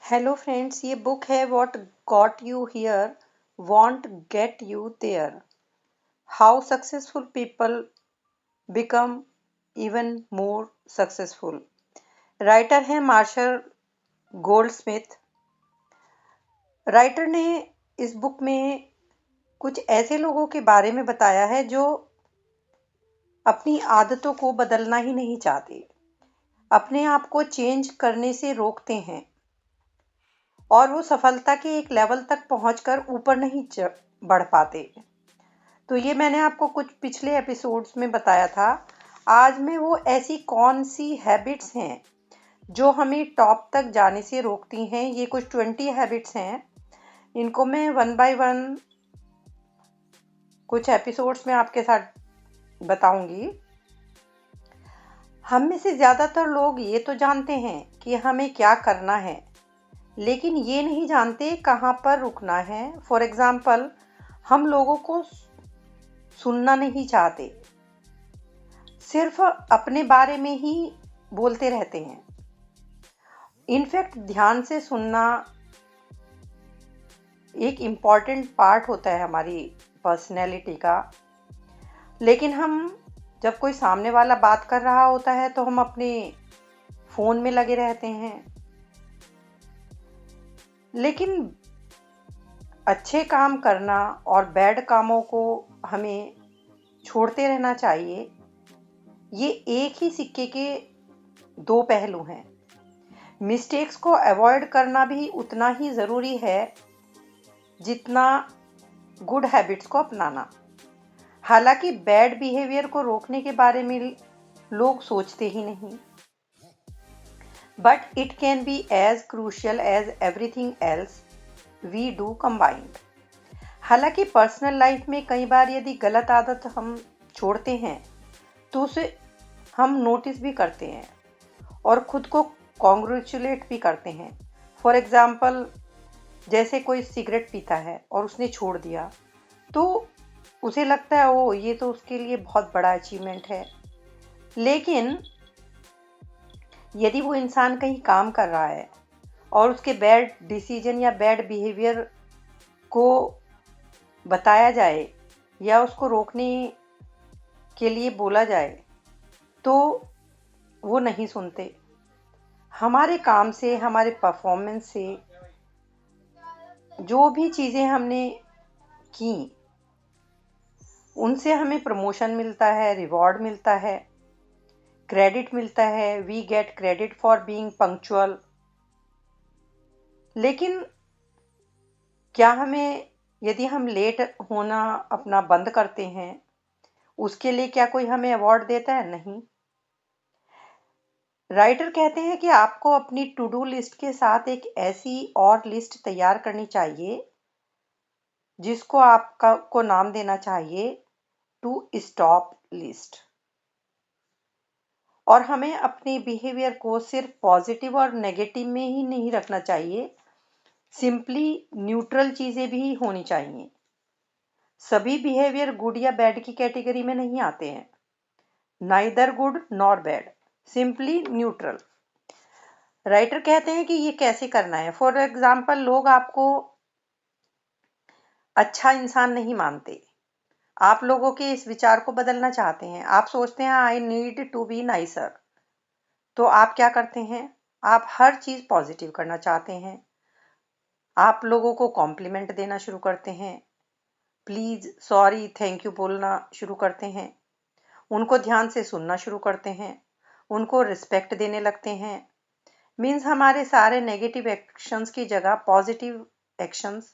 Hello friends, ये book है what got you here won't get you there. How successful people become even more successful. Writer है Marshall Goldsmith. Writer ने इस book में कुछ ऐसे लोगों के बारे में बताया है जो अपनी आदतों को बदलना ही नहीं चाहते, अपने आप को चेंज करने से रोकते हैं और वो सफलता के एक लेवल तक पहुंचकर ऊपर नहीं बढ़ पाते। तो ये मैंने आपको कुछ पिछले एपिसोड्स में बताया था। आज में वो ऐसी कौन सी हैबिट्स हैं जो हमें टॉप तक जाने से रोकती हैं। ये कुछ 20 हैबिट्स हैं, इनको मैं वन बाय वन कुछ एपिसोड्स में आपके साथ बताऊंगी। हम में से ज़्यादातर लोग ये तो जानते हैं कि हमें क्या करना है, लेकिन ये नहीं जानते कहाँ पर रुकना है। फॉर एग्ज़ाम्पल, हम लोगों को सुनना नहीं चाहते, सिर्फ अपने बारे में ही बोलते रहते हैं। इनफैक्ट ध्यान से सुनना एक इम्पॉर्टेंट पार्ट होता है हमारी पर्सनैलिटी का, लेकिन हम जब कोई सामने वाला बात कर रहा होता है तो हम अपने फ़ोन में लगे रहते हैं। लेकिन अच्छे काम करना और बैड कामों को हमें छोड़ते रहना चाहिए। ये एक ही सिक्के के दो पहलू हैं। मिस्टेक्स को अवॉइड करना भी उतना ही ज़रूरी है जितना गुड हैबिट्स को अपनाना। हालांकि बैड बिहेवियर को रोकने के बारे में लोग सोचते ही नहीं, but it can be as crucial as everything else we do combined. हालांकि पर्सनल लाइफ में कई बार यदि गलत आदत हम छोड़ते हैं तो उसे हम नोटिस भी करते हैं और खुद को कॉन्ग्रेचुलेट भी करते हैं। फॉर एग्ज़ाम्पल, जैसे कोई सिगरेट पीता है और उसने छोड़ दिया तो उसे लगता है ओ ये तो उसके लिए बहुत बड़ा अचीवमेंट है। लेकिन यदि वो इंसान कहीं काम कर रहा है और उसके बैड डिसीजन या बैड बिहेवियर को बताया जाए या उसको रोकने के लिए बोला जाए तो वो नहीं सुनते। हमारे काम से, हमारे परफॉर्मेंस से, जो भी चीज़ें हमने की उनसे हमें प्रमोशन मिलता है, रिवॉर्ड मिलता है, क्रेडिट मिलता है। We get credit for being punctual. लेकिन क्या हमें, यदि हम लेट होना अपना बंद करते हैं, उसके लिए क्या कोई हमें अवार्ड देता है? नहीं। राइटर कहते हैं कि आपको अपनी टू डू लिस्ट के साथ एक ऐसी और लिस्ट तैयार करनी चाहिए जिसको आपका को नाम देना चाहिए टू स्टॉप लिस्ट। और हमें अपने बिहेवियर को सिर्फ पॉजिटिव और नेगेटिव में ही नहीं रखना चाहिए, सिंपली न्यूट्रल चीज़ें भी होनी चाहिए। सभी बिहेवियर गुड या बैड की कैटेगरी में नहीं आते हैं, neither good nor bad, simply neutral. Writer कहते हैं कि ये कैसे करना है। फॉर एग्जाम्पल, लोग आपको अच्छा इंसान नहीं मानते, आप लोगों के इस विचार को बदलना चाहते हैं। आप सोचते हैं I need to be nicer, तो आप क्या करते हैं? आप हर चीज़ पॉजिटिव करना चाहते हैं। आप लोगों को कॉम्प्लीमेंट देना शुरू करते हैं, प्लीज़, सॉरी, थैंक यू बोलना शुरू करते हैं, उनको ध्यान से सुनना शुरू करते हैं, उनको रिस्पेक्ट देने लगते हैं। मीन्स हमारे सारे नेगेटिव एक्शंस की जगह पॉजिटिव एक्शंस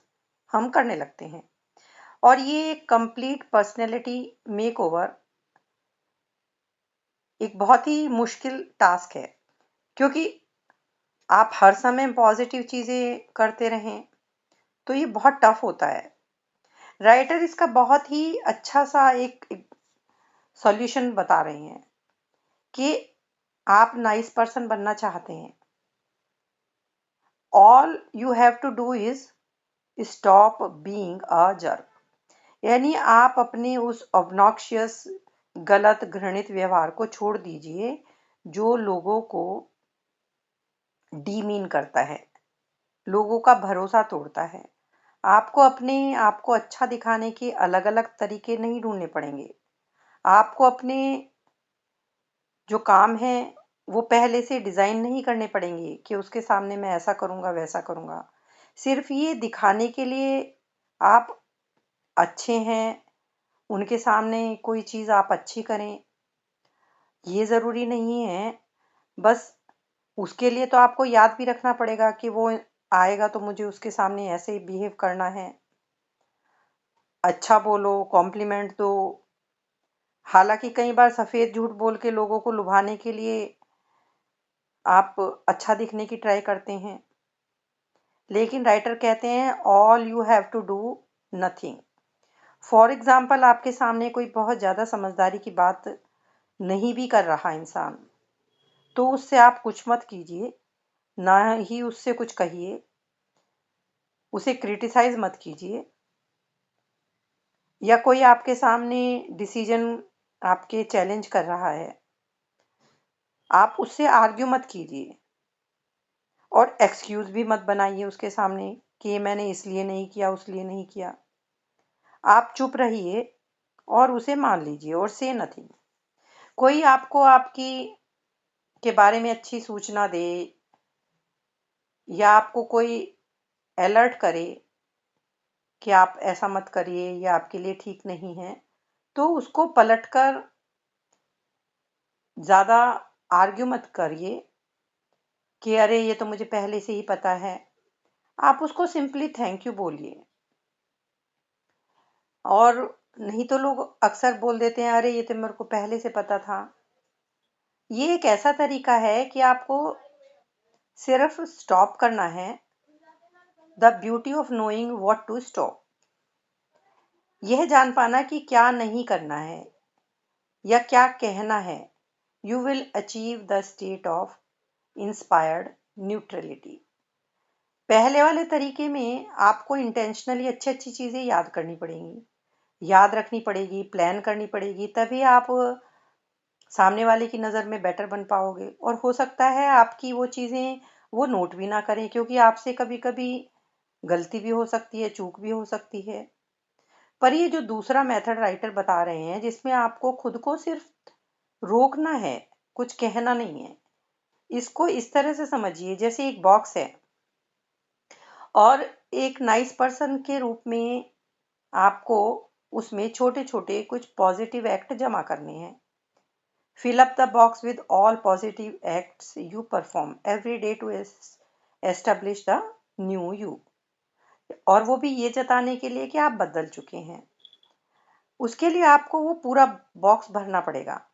हम करने लगते हैं। और ये एक कंप्लीट पर्सनैलिटी मेकओवर एक बहुत ही मुश्किल टास्क है, क्योंकि आप हर समय पॉजिटिव चीज़ें करते रहें तो ये बहुत टफ होता है। राइटर इसका बहुत ही अच्छा सा एक सॉल्यूशन बता रहे हैं कि आप नाइस पर्सन बनना चाहते हैं, all you have to do is stop being a jerk. यानी आप अपने उस ऑब्नॉक्शियस, गलत, घृणित व्यवहार को छोड़ दीजिए जो लोगों को डीमीन करता है। लोगों का भरोसा तोड़ता है। आपको अपने आप को अच्छा दिखाने के अलग अलग तरीके नहीं ढूंढने पड़ेंगे। आपको अपने जो काम है वो पहले से डिज़ाइन नहीं करने पड़ेंगे कि उसके सामने मैं ऐसा करूँगा वैसा करूँगा। सिर्फ ये दिखाने के लिए आप अच्छे हैं, उनके सामने कोई चीज़ आप अच्छी करें, ये ज़रूरी नहीं है। बस उसके लिए तो आपको याद भी रखना पड़ेगा कि वो आएगा तो मुझे उसके सामने ऐसे बिहेव करना है। अच्छा बोलो, कॉम्प्लीमेंट दो। हालांकि कई बार सफ़ेद झूठ बोल के लोगों को लुभाने के लिए आप अच्छा दिखने की ट्राई करते हैं। लेकिन राइटर कहते हैं all you have to do nothing. For example, आपके सामने कोई बहुत ज़्यादा समझदारी की बात नहीं भी कर रहा इंसान, तो उससे आप कुछ मत कीजिए, ना ही उससे कुछ कहिए, उसे क्रिटिसाइज मत कीजिए। या कोई आपके सामने डिसीजन आपके चैलेंज कर रहा है, आप उससे आर्ग्यू मत कीजिए और एक्सक्यूज भी मत बनाइए उसके सामने कि ये मैंने इसलिए नहीं किया, उसलिए नहीं किया। आप चुप रहिए और उसे मान लीजिए और से नथिंग। कोई आपको आपकी के बारे में अच्छी सूचना दे या आपको कोई अलर्ट करे कि आप ऐसा मत करिए, ये आपके लिए ठीक नहीं है, तो उसको पलटकर ज़्यादा आर्ग्यू मत करिए कि अरे ये तो मुझे पहले से ही पता है। आप उसको सिंपली थैंक यू बोलिए। और नहीं तो लोग अक्सर बोल देते हैं अरे ये तो मेरे को पहले से पता था। ये एक ऐसा तरीका है कि आपको सिर्फ स्टॉप करना है। The beauty of knowing what to stop, यह जान पाना कि क्या नहीं करना है या क्या कहना है। You will achieve the state of inspired neutrality. पहले वाले तरीके में आपको इंटेंशनली अच्छी अच्छी चीज़ें याद करनी पड़ेंगी, याद रखनी पड़ेगी, प्लान करनी पड़ेगी, तभी आप सामने वाले की नज़र में बेटर बन पाओगे। और हो सकता है आपकी वो चीज़ें वो नोट भी ना करें, क्योंकि आपसे कभी कभी गलती भी हो सकती है, चूक भी हो सकती है। पर ये जो दूसरा मेथड राइटर बता रहे हैं जिसमें आपको खुद को सिर्फ रोकना है, कुछ कहना नहीं है, इसको इस तरह से समझिए जैसे एक बॉक्स है और एक नाइस पर्सन के रूप में आपको उसमें छोटे छोटे कुछ पॉजिटिव एक्ट जमा करने हैं। Fill up the box with all positive acts you perform every day to establish the new you। और वो भी ये जताने के लिए कि आप बदल चुके हैं। उसके लिए आपको वो पूरा बॉक्स भरना पड़ेगा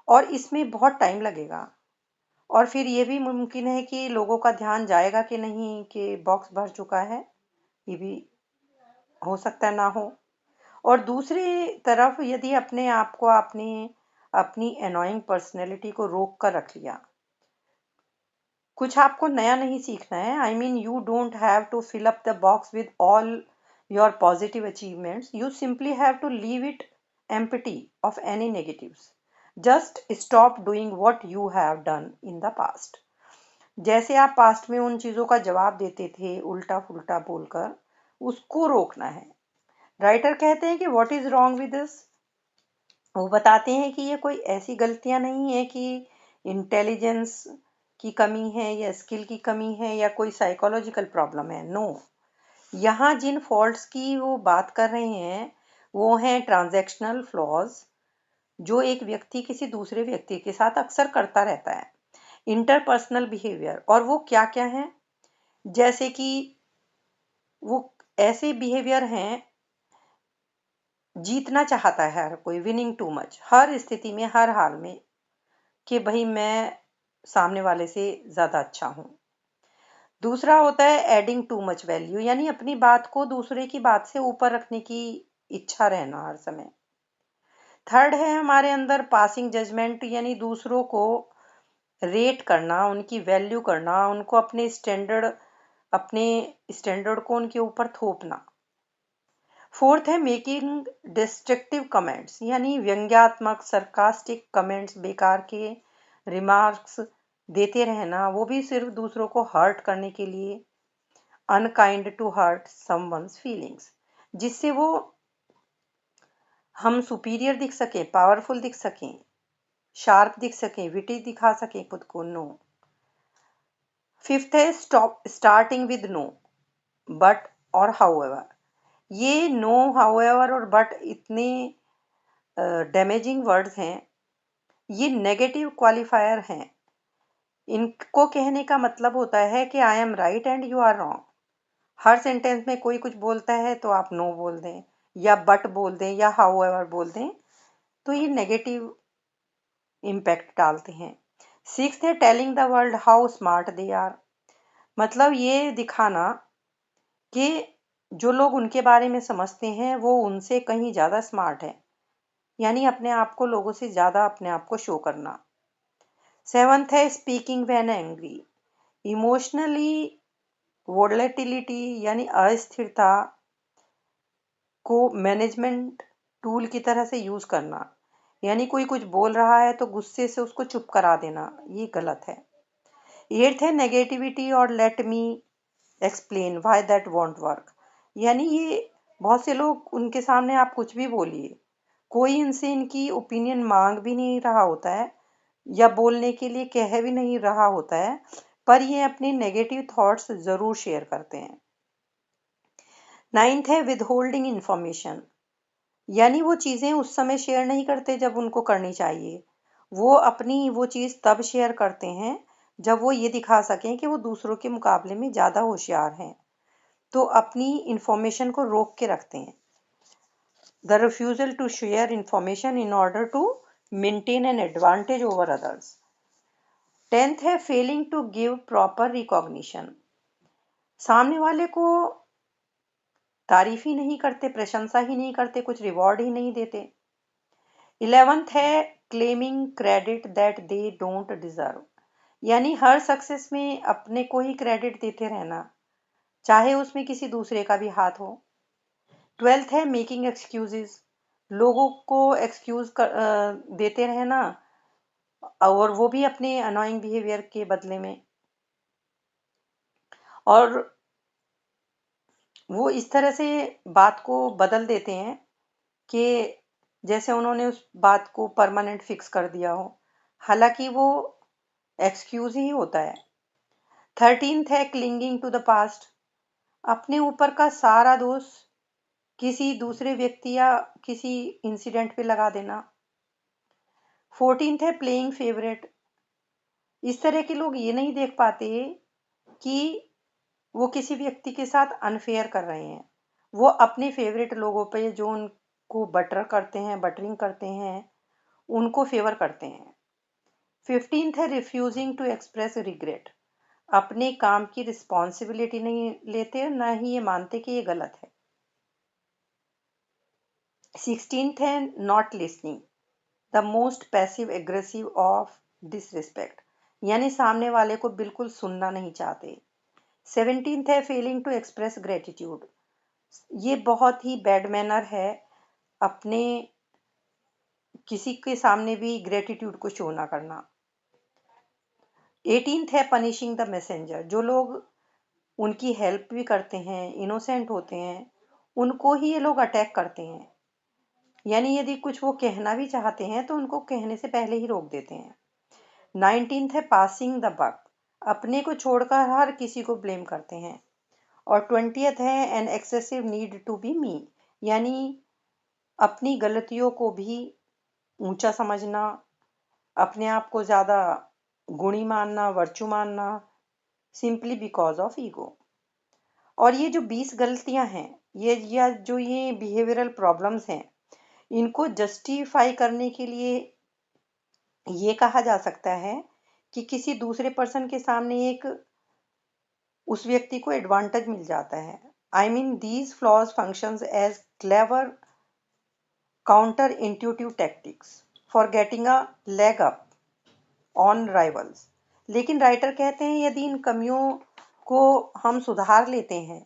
और इसमें बहुत टाइम लगेगा। और फिर ये भी मुमकिन है कि लोगों का ध्यान जाएगा कि नहीं कि बॉक्स भर चुका है, ये भी हो सकता है ना हो। और दूसरी तरफ यदि अपने आप को आपने अपनी एनोइंग पर्सनैलिटी को रोक कर रख लिया, कुछ आपको नया नहीं सीखना है। I mean you don't have to fill up the box with all your positive achievements, you simply have to leave it empty of any negatives. Just stop doing what you have done in the past. जैसे आप past में उन चीज़ों का जवाब देते थे उल्टा फुल्टा बोलकर, उसको रोकना है। राइटर कहते हैं कि what is wrong with this. वो बताते हैं कि ये कोई ऐसी गलतियां नहीं है कि इंटेलिजेंस की कमी है या स्किल की कमी है या कोई साइकोलॉजिकल प्रॉब्लम है। नो, यहाँ जिन फॉल्ट्स की वो बात कर रहे हैं वो हैं ट्रांजैक्शनल फ्लॉज, जो एक व्यक्ति किसी दूसरे व्यक्ति के साथ अक्सर करता रहता है। इंटरपर्सनल बिहेवियर, और वो क्या क्या है, जैसे कि वो ऐसे बिहेवियर हैं, जीतना चाहता है हर कोई, विनिंग टू मच, हर स्थिति में हर हाल में, कि भाई मैं सामने वाले से ज़्यादा अच्छा हूँ। दूसरा होता है एडिंग टू मच वैल्यू, यानी अपनी बात को दूसरे की बात से ऊपर रखने की इच्छा रहना हर समय। थर्ड है हमारे अंदर पासिंग जजमेंट, यानी दूसरों को रेट करना, उनकी वैल्यू करना, उनको अपने स्टैंडर्ड को उनके ऊपर थोपना। फोर्थ है मेकिंग डिस्ट्रक्टिव कमेंट्स, यानी व्यंग्यात्मक सरकास्टिक कमेंट्स, बेकार के रिमार्क्स देते रहना, वो भी सिर्फ दूसरों को हर्ट करने के लिए। Unkind to hurt someone's feelings, जिससे वो हम सुपीरियर दिख सकें, पावरफुल दिख सकें, शार्प दिख सकें, विटी दिखा सकें खुद को। नो। फिफ्थ है स्टार्टिंग विद नो, बट और हाउएवर। ये नो, हाउएवर और बट इतने डैमेजिंग वर्ड्स हैं, ये नेगेटिव क्वालिफायर हैं। इनको कहने का मतलब होता है कि I am right and you are wrong. हर सेंटेंस में कोई कुछ बोलता है तो आप नो बोल दें, या बट बोल दें, या हाउएवर बोल दें, तो ये नेगेटिव इम्पैक्ट डालते हैं। सिक्स्थ है telling the world how smart they are, मतलब ये दिखाना कि जो लोग उनके बारे में समझते हैं वो उनसे कहीं ज़्यादा स्मार्ट है, यानी अपने आप को लोगों से ज़्यादा अपने आप को शो करना। सेवंथ है speaking when angry, emotionally volatility यानी अस्थिरता को मैनेजमेंट टूल की तरह से यूज़ करना, यानी कोई कुछ बोल रहा है तो गुस्से से उसको चुप करा देना, ये गलत है। एट्थ है नेगेटिविटी और let me explain why that want work, यानी ये बहुत से लोग, उनके सामने आप कुछ भी बोलिए, कोई इनसे इनकी ओपिनियन मांग भी नहीं रहा होता है या बोलने के लिए कह भी नहीं रहा होता है, पर ये अपने नेगेटिव थॉट्स ज़रूर शेयर करते हैं। नाइन्थ है विद होल्डिंग इन्फॉर्मेशन, यानी वो चीज़ें उस समय शेयर नहीं करते जब उनको करनी चाहिए, वो अपनी वो चीज़ तब शेयर करते हैं जब वो ये दिखा सकें कि वो दूसरों के मुकाबले में ज़्यादा होशियार हैं, तो अपनी इंफॉर्मेशन को रोक के रखते हैं। The refusal to share information in order to maintain an advantage over others. Tenth है failing to give proper recognition, सामने वाले को तारीफ ही नहीं करते, प्रशंसा ही नहीं करते, कुछ रिवॉर्ड ही नहीं देते। 11th है claiming credit that they don't deserve, यानी हर सक्सेस में अपने को ही क्रेडिट देते रहना, चाहे उसमें किसी दूसरे का भी हाथ हो। 12th है मेकिंग एक्सक्यूजेस, लोगों को एक्सक्यूज देते रहना, और वो भी अपने अनोइंग बिहेवियर के बदले में, और वो इस तरह से बात को बदल देते हैं कि जैसे उन्होंने उस बात को परमानेंट फिक्स कर दिया हो, हालांकि वो एक्सक्यूज ही होता है। 13th है क्लिंगिंग टू द पास्ट, अपने ऊपर का सारा दोष किसी दूसरे व्यक्ति या किसी इंसिडेंट पे लगा देना। 14th है प्लेइंग फेवरेट, इस तरह के लोग ये नहीं देख पाते कि वो किसी व्यक्ति के साथ अनफेयर कर रहे हैं, वो अपने फेवरेट लोगों पे जो उनको बटरिंग करते हैं उनको फेवर करते हैं। 15th है रिफ्यूजिंग टू एक्सप्रेस रिग्रेट, अपने काम की रिस्पॉन्सिबिलिटी नहीं लेते, ना ही ये मानते कि ये गलत है। 16th है not listening, the most passive aggressive of disrespect, यानी सामने वाले को बिल्कुल सुनना नहीं चाहते। 17th है फेलिंग टू एक्सप्रेस ग्रेटिट्यूड, ये बहुत ही बैड मैनर है अपने किसी के सामने भी ग्रेटिट्यूड को शो ना करना। 18th है पनिशिंग द मैसेंजर, जो लोग उनकी हेल्प भी करते हैं, इनोसेंट होते हैं, उनको ही ये लोग अटैक करते हैं, यानी यदि कुछ वो कहना भी चाहते हैं तो उनको कहने से पहले ही रोक देते हैं। 19th है पासिंग द बक, अपने को छोड़कर हर किसी को ब्लेम करते हैं। और 20th है an excessive need to be me, यानी अपनी गलतियों को भी ऊंचा समझना, अपने आप को ज़्यादा गुणी मानना, वर्चू मानना, सिंपली बिकॉज ऑफ ईगो। और ये जो 20 गलतियां हैं, ये बिहेवियरल प्रॉब्लम्स हैं, इनको जस्टिफाई करने के लिए ये कहा जा सकता है कि किसी दूसरे पर्सन के सामने एक उस व्यक्ति को एडवांटेज मिल जाता है। I mean these flaws functions as clever counterintuitive tactics for getting a leg up on rivals. लेकिन राइटर कहते हैं यदि इन कमियों को हम सुधार लेते हैं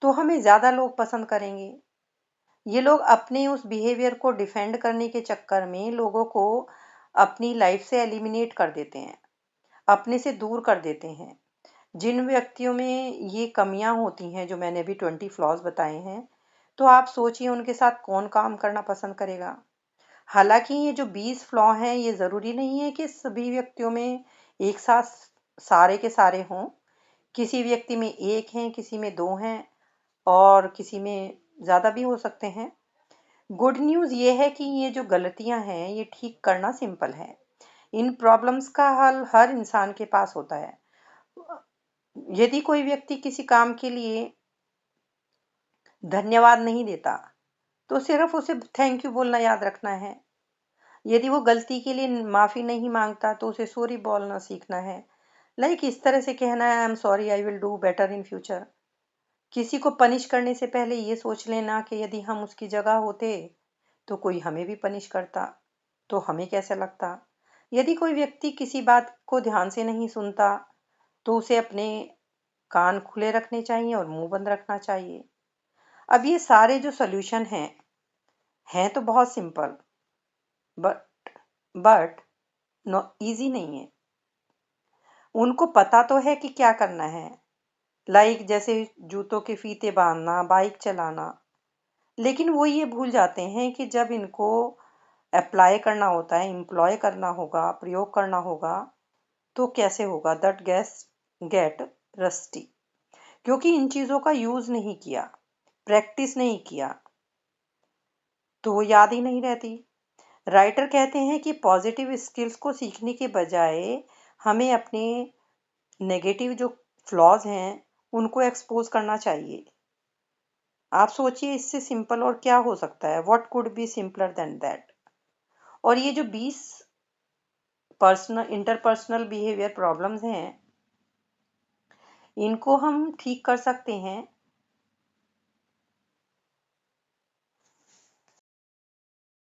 तो हमें ज़्यादा लोग पसंद करेंगे। ये लोग अपने उस बिहेवियर को डिफेंड करने के चक्कर में लोगों को अपनी लाइफ से एलिमिनेट कर देते हैं, अपने से दूर कर देते हैं, जिन व्यक्तियों में ये कमियां होती हैं, जो मैंने अभी 20 फ्लॉज बताए हैं, तो आप सोचिए उनके साथ कौन काम करना पसंद करेगा। हालांकि ये जो 20 फ्लॉ हैं, ये ज़रूरी नहीं है कि सभी व्यक्तियों में एक साथ सारे के सारे हों। किसी व्यक्ति में एक हैं, किसी में दो हैं, और किसी में ज़्यादा भी हो सकते हैं। गुड न्यूज़ ये है कि ये जो गलतियां हैं, ये ठीक करना सिंपल है। इन प्रॉब्लम्स का हल हर इंसान के पास होता है। यदि कोई व्यक्ति किसी काम के लिए धन्यवाद नहीं देता, तो सिर्फ उसे थैंक यू बोलना याद रखना है। यदि वो गलती के लिए माफ़ी नहीं मांगता, तो उसे सॉरी बोलना सीखना है। लाइक इस तरह से कहना है, I am sorry, I will do better in future. किसी को पनिश करने से पहले ये सोच लेना कि यदि हम उसकी जगह होते तो कोई हमें भी पनिश करता, तो हमें कैसा लगता। यदि कोई व्यक्ति किसी बात को ध्यान से नहीं सुनता, तो उसे अपने कान खुले रखने चाहिए और मुंह बंद रखना चाहिए। अब ये सारे जो सॉल्यूशन हैं तो बहुत simple, but but no easy नहीं है। उनको पता तो है कि क्या करना है, लाइक जैसे जूतों के फीते बांधना, बाइक चलाना, लेकिन वो ये भूल जाते हैं कि जब इनको अप्लाई करना होता है, एम्प्लॉय करना होगा, प्रयोग करना होगा, तो कैसे होगा। दैट गैस गेट रस्टी, क्योंकि इन चीज़ों का यूज़ नहीं किया, प्रैक्टिस नहीं किया, तो वो याद ही नहीं रहती। राइटर कहते हैं कि पॉजिटिव स्किल्स को सीखने के बजाय हमें अपने नेगेटिव जो फ्लॉज हैं, उनको एक्सपोज करना चाहिए। आप सोचिए इससे सिंपल और क्या हो सकता है। What could be simpler than that. और ये जो 20 पर्सनल इंटरपर्सनल बिहेवियर प्रॉब्लम्स हैं, इनको हम ठीक कर सकते हैं